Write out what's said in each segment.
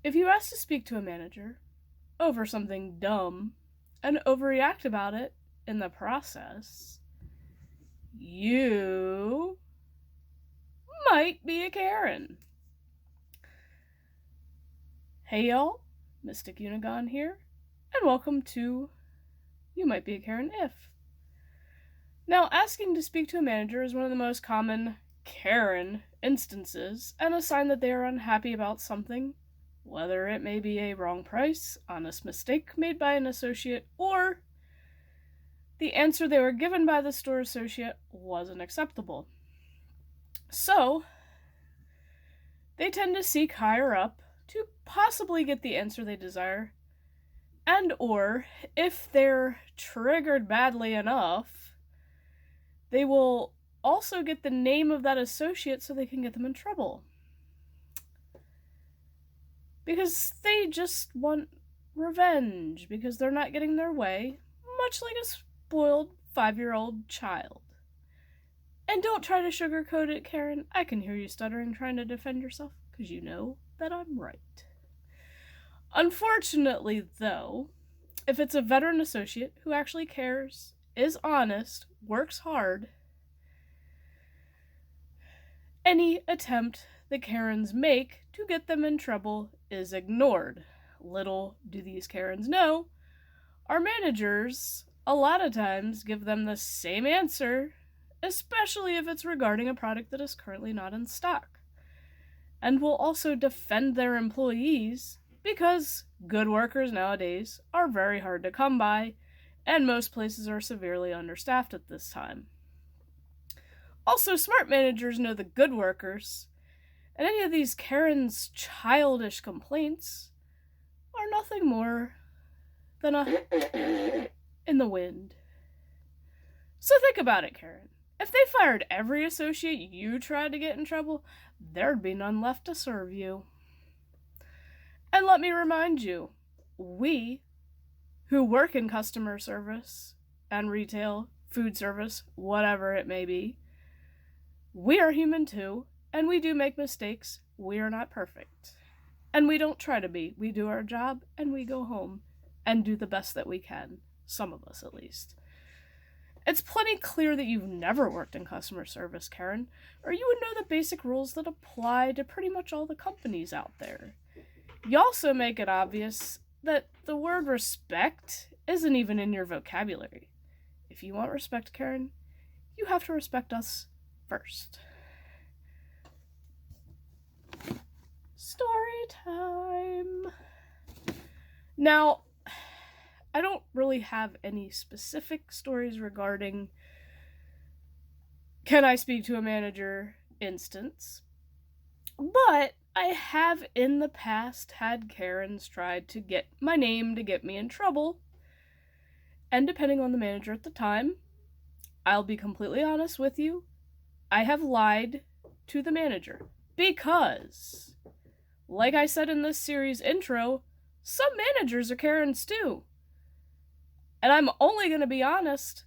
If you ask to speak to a manager over something dumb and overreact about it in the process, you might be a Karen. Hey y'all, Mystic Unigon here, and welcome to You Might Be a Karen If. Now, asking to speak to a manager is one of the most common Karen instances, and a sign that they are unhappy about something, whether it may be a wrong price, honest mistake made by an associate, or the answer they were given by the store associate wasn't acceptable. So, they tend to seek higher up to possibly get the answer they desire, and or, if they're triggered badly enough, they will also get the name of that associate so they can get them in trouble. Because they just want revenge, because they're not getting their way, much like a spoiled 5-year-old child. And don't try to sugarcoat it, Karen. I can hear you stuttering trying to defend yourself, because you know that I'm right. Unfortunately, though, if it's a veteran associate who actually cares, is honest, works hard, any attempt the Karens make to get them in trouble is ignored. Little do these Karens know, our managers a lot of times give them the same answer, especially if it's regarding a product that is currently not in stock, and will also defend their employees because good workers nowadays are very hard to come by, and most places are severely understaffed at this time. Also, smart managers know the good workers, and any of these Karen's childish complaints are nothing more than a in the wind. So think about it, Karen. If they fired every associate you tried to get in trouble, there'd be none left to serve you. And let me remind you, we who work in customer service and retail, food service, whatever it may be, we are human too, and we do make mistakes. We are not perfect. And we don't try to be. We do our job, and we go home and do the best that we can. Some of us, at least. It's plenty clear that you've never worked in customer service, Karen, or you would know the basic rules that apply to pretty much all the companies out there. You also make it obvious that the word respect isn't even in your vocabulary. If you want respect, Karen, you have to respect us first. Story time. Now, I don't really have any specific stories regarding can I speak to a manager instance, but I have in the past had Karens tried to get my name to get me in trouble, and depending on the manager at the time, I'll be completely honest with you, I have lied to the manager because, like I said in this series intro, some managers are Karens too. And I'm only going to be honest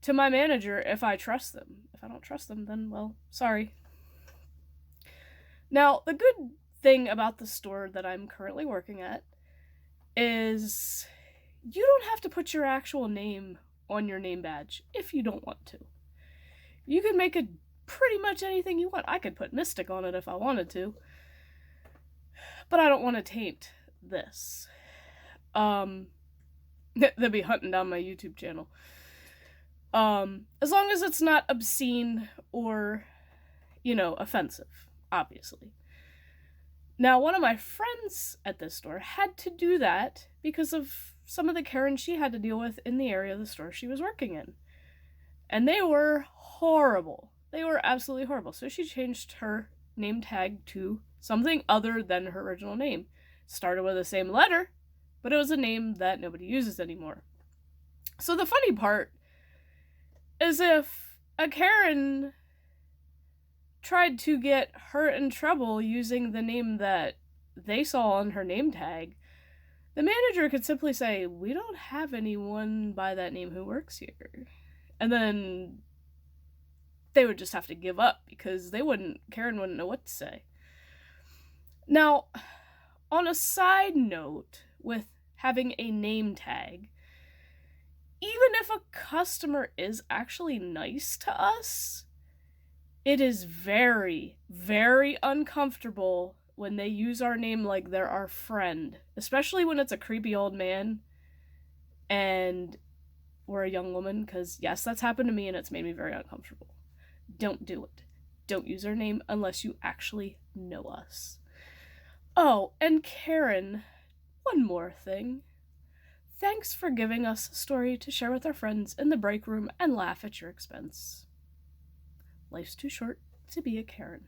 to my manager if I trust them. If I don't trust them, then, well, sorry. Now, the good thing about the store that I'm currently working at is you don't have to put your actual name on your name badge if you don't want to. You can make it pretty much anything you want. I could put Mystic on it if I wanted to. But I don't want to taint this. They'll be hunting down my YouTube channel. As long as it's not obscene or, offensive, obviously. Now, one of my friends at this store had to do that because of some of the Karens she had to deal with in the area of the store she was working in. And they were horrible. They were absolutely horrible. So she changed her name tag to something other than her original name. Started with the same letter, but it was a name that nobody uses anymore. So the funny part is if a Karen tried to get her in trouble using the name that they saw on her name tag, the manager could simply say, "We don't have anyone by that name who works here." And then they would just have to give up because Karen wouldn't know what to say. Now, On a side note, with having a name tag, even if a customer is actually nice to us, it is very, very uncomfortable when they use our name like they're our friend, especially when it's a creepy old man and we're a young woman, because yes, that's happened to me and it's made me very uncomfortable. Don't do it. Don't use our name unless you actually know us. Oh, and Karen, one more thing. Thanks for giving us a story to share with our friends in the break room and laugh at your expense. Life's too short to be a Karen.